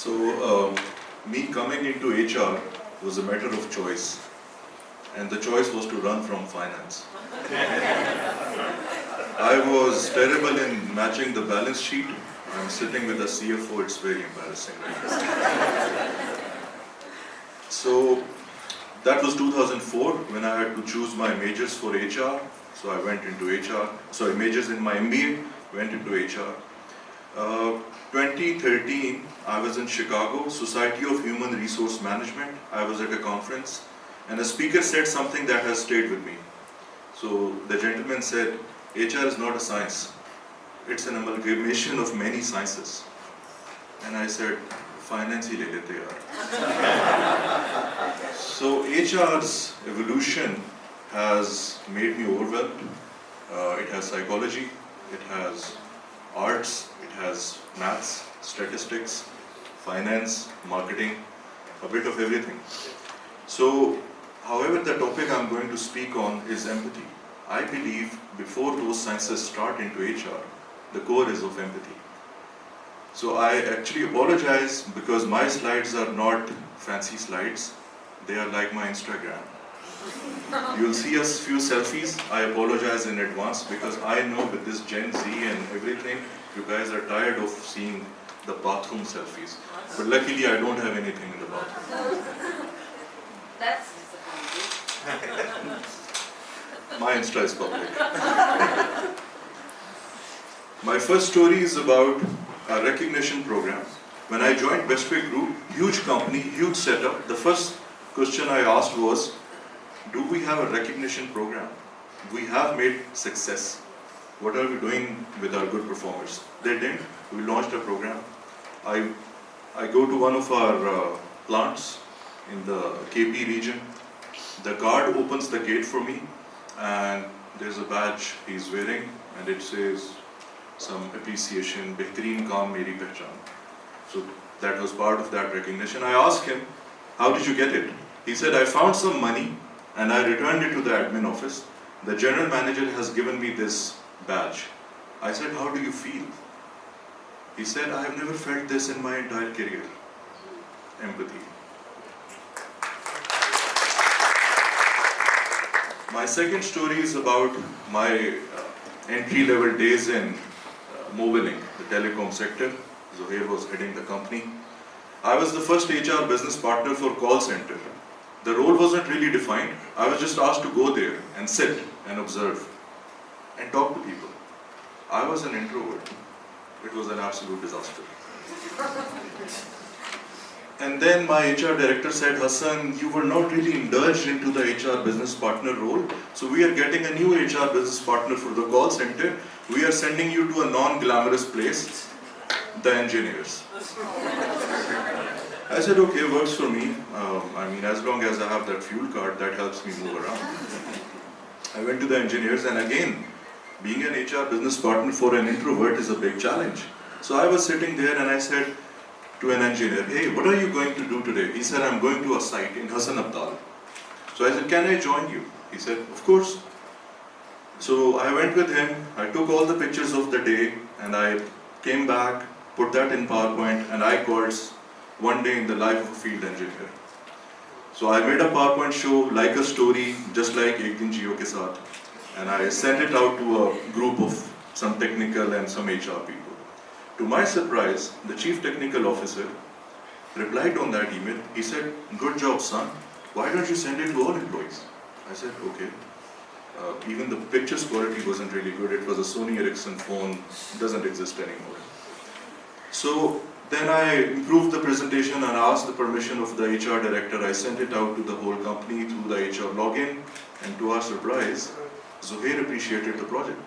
Me coming into HR was a matter of choice, and the choice was to run from finance. I was terrible in matching the balance sheet. I'm sitting with a CFO, it's very embarrassing. So that was 2004 when I had to choose my majors for HR. So I went into HR, majors in my MBA, went into HR. 2013, I was in Chicago, Society of Human Resource Management. I was at a conference and a speaker said something that has stayed with me. So the gentleman said, HR is not a science. It's an amalgamation of many sciences. And I said, finance hi le lete yaar. So HR's evolution has made me overwhelmed. It has psychology, it has arts, it has maths, statistics, finance, marketing, a bit of everything. So, however, the topic I'm going to speak on is empathy. I believe before those sciences start into HR, the core is of empathy. So I actually apologize because my slides are not fancy slides. They are like my Instagram. You'll see a few selfies. I apologize in advance because I know with this Gen Z and everything, you guys are tired of seeing the bathroom selfies. But luckily I don't have anything in the bathroom. That's disappointing. My Insta is public. My first story is about a recognition program. When I joined Bestway Group, huge company, huge setup, the first question I asked was, do we have a recognition program? We have made success. What are we doing with our good performers? They didn't. We launched a program. I go to one of our plants in the KP region. The guard opens the gate for me and there's a badge he's wearing and it says some appreciation, Behtareen Kaam Meri Pehchan. So that was part of that recognition. I asked him, how did you get it? He said, I found some money and I returned it to the admin office. The general manager has given me this badge. I said, how do you feel? He said, I have never felt this in my entire career. Empathy. My second story is about my entry-level days in Mobilink, the telecom sector. Zohair was heading the company. I was the first HR business partner for call center. The role wasn't really defined. I was just asked to go there and sit and observe and talk to people. I was an introvert. It was an absolute disaster. And then my HR director said, Hassan, you were not really indulged into the HR business partner role. So we are getting a new HR business partner for the call center. We are sending you to a non-glamorous place, the engineers. I said, okay, works for me. As long as I have that fuel card, that helps me move around. I went to the engineers and again, being an HR business partner for an introvert is a big challenge. So I was sitting there and I said to an engineer, hey, what are you going to do today? He said, I'm going to a site in Hassan Arshad. So I said, can I join you? He said, of course. So I went with him, I took all the pictures of the day and I came back, put that in PowerPoint and I called one day in the life of a field engineer. So I made a PowerPoint show like a story, just like Ek Din Jio Ke Saath. And I sent it out to a group of some technical and some HR people. To my surprise, the chief technical officer replied on that email. He said, good job, son. Why don't you send it to all employees? I said, okay. Even the pictures quality wasn't really good. It was a Sony Ericsson phone, doesn't exist anymore. So then I improved the presentation and asked the permission of the HR director. I sent it out to the whole company through the HR login. And to our surprise, Zohair appreciated the project.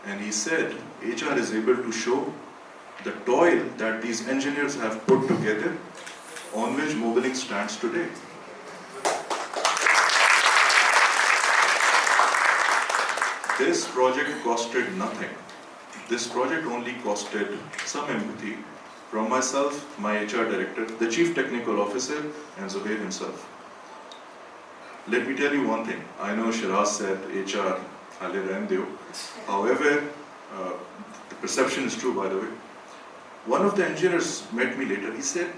And he said, HR is able to show the toil that these engineers have put together on which Mobilink stands today. This project costed nothing. This project only costed some empathy from myself, my HR director, the chief technical officer, and Zohair himself. Let me tell you one thing. I know Shiraz said HR, however, the perception is true, by the way. One of the engineers met me later. He said,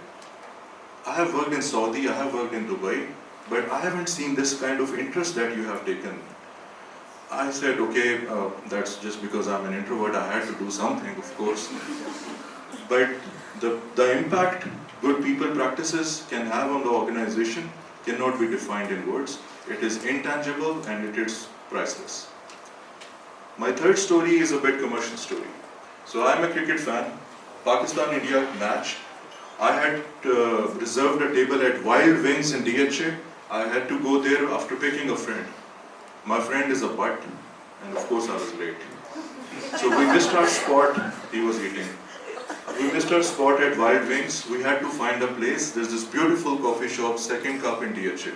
I have worked in Saudi, I have worked in Dubai, but I haven't seen this kind of interest that you have taken. I said, okay, that's just because I'm an introvert, I had to do something, of course. But the impact good people practices can have on the organization cannot be defined in words. It is intangible and it is priceless. My third story is a bit commercial story. So I'm a cricket fan. Pakistan-India match. I had reserved a table at Wild Wings in DHA. I had to go there after picking a friend. My friend is a butt, and of course I was late. So we missed our spot, he was eating. We missed our spot at Wild Wings. We had to find a place. There's this beautiful coffee shop, Second Cup in DHA.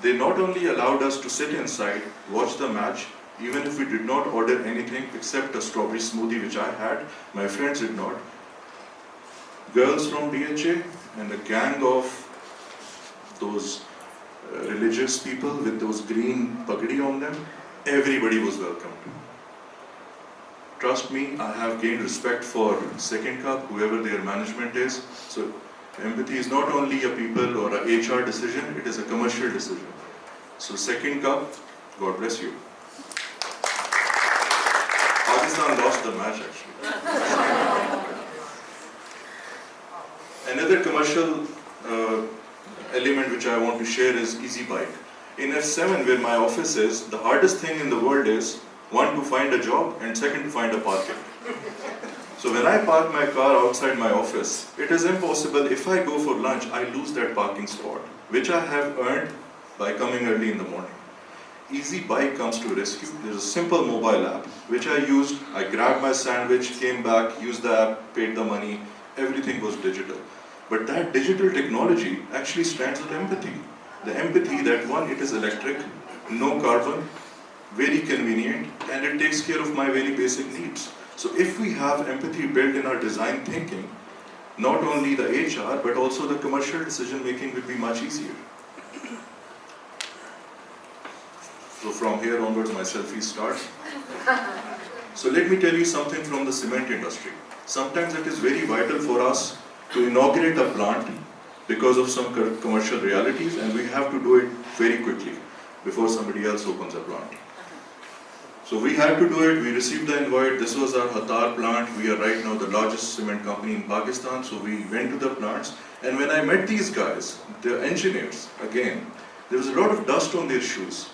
They not only allowed us to sit inside, watch the match, even if we did not order anything except a strawberry smoothie, which I had, my friends did not. Girls from DHA and a gang of those religious people with those green pagadi on them, everybody was welcomed. Trust me, I have gained respect for Second Cup, whoever their management is. So empathy is not only a people or a HR decision, it is a commercial decision. So Second Cup, God bless you. Pakistan lost the match actually. Another commercial element which I want to share is Easy Bike. In F7 where my office is, the hardest thing in the world is one, to find a job, and second, to find a parking. So when I park my car outside my office, it is impossible. If I go for lunch, I lose that parking spot, which I have earned by coming early in the morning. Easy Bike comes to rescue. There's a simple mobile app, which I used. I grabbed my sandwich, came back, used the app, paid the money. Everything was digital. But that digital technology actually stands with empathy. The empathy that one, it is electric, no carbon, very convenient, and it takes care of my very basic needs. So if we have empathy built in our design thinking, not only the HR, but also the commercial decision making will be much easier. So from here onwards, my selfies start. So let me tell you something from the cement industry. Sometimes it is very vital for us to inaugurate a plant because of some commercial realities, and we have to do it very quickly before somebody else opens a plant. So we had to do it, we received the invite, this was our Hatar plant, we are right now the largest cement company in Pakistan, so we went to the plants, and when I met these guys, the engineers, again, there was a lot of dust on their shoes.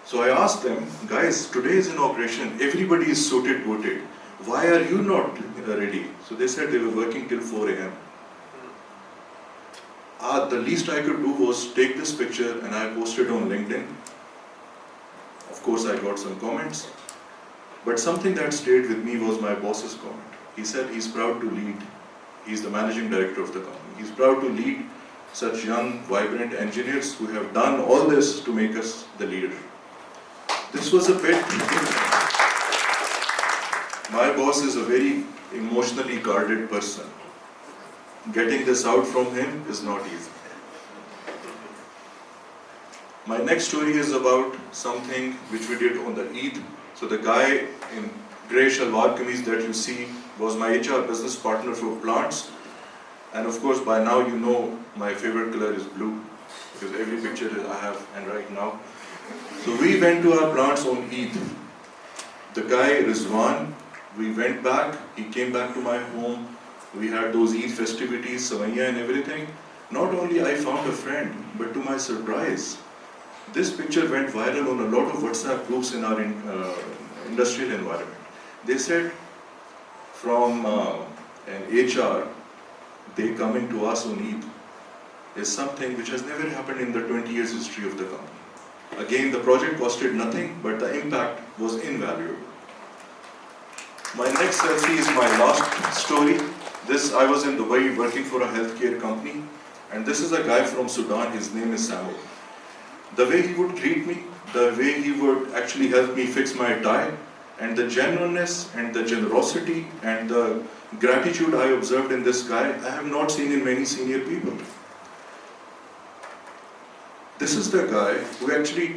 So I asked them, guys, today's inauguration, everybody is suited, booted, why are you not ready? So they said they were working till 4 a.m. The least I could do was take this picture and I posted on LinkedIn. Of course, I got some comments, but something that stayed with me was my boss's comment. He said he's proud to lead. He's the managing director of the company. He's proud to lead such young, vibrant engineers who have done all this to make us the leader. This was a bit... My boss is a very emotionally guarded person. Getting this out from him is not easy. My next story is about something which we did on the Eid. So the guy in grey shalwar kameez that you see was my HR business partner for plants. And of course, by now you know my favorite color is blue, because every picture that I have and right now. So we went to our plants on Eid. The guy, Rizwan, we went back, he came back to my home. We had those Eid festivities, Savaiya and everything. Not only I found a friend, but to my surprise, this picture went viral on a lot of WhatsApp groups in our industrial environment. They said from an HR, they coming to us on Eid is something which has never happened in the 20 years history of the company. Again, the project costed nothing, but the impact was invaluable. My next selfie is my last story. I was in Dubai working for a healthcare company, and this is a guy from Sudan, his name is Samo. The way he would treat me, the way he would actually help me fix my tie, and the genuineness and the generosity and the gratitude I observed in this guy, I have not seen in many senior people. This is the guy who actually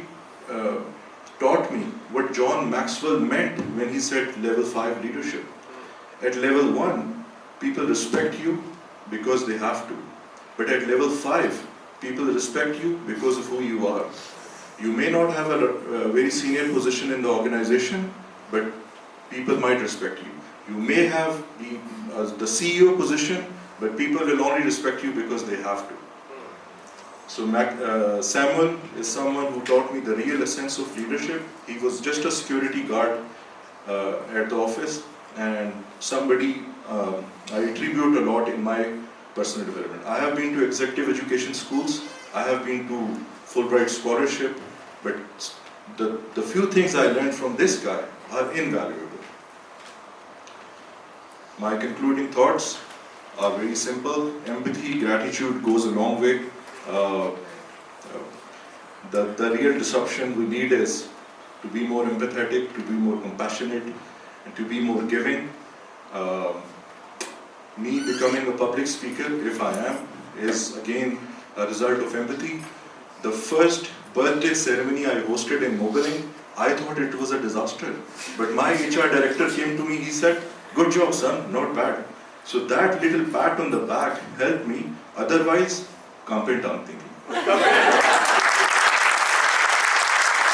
taught me what John Maxwell meant when he said level 5 leadership. At level 1, people respect you because they have to. But at level 5, people respect you because of who you are. You may not have a very senior position in the organization, but people might respect you. You may have the CEO position, but people will only respect you because they have to. So Samuel is someone who taught me the real essence of leadership. He was just a security guard at the office, and somebody I attribute a lot in my personal development. I have been to executive education schools, I have been to Fulbright scholarship, but the few things I learned from this guy are invaluable. My concluding thoughts are very simple. Empathy, gratitude goes a long way. The real disruption we need is to be more empathetic, to be more compassionate, and to be more giving. Me becoming a public speaker, if I am, is again a result of empathy. The first birthday ceremony I hosted in Mobiling, I thought it was a disaster. But my HR director came to me, he said, "Good job, son, not bad." So that little pat on the back helped me. Otherwise, काम पे टांग देंगे.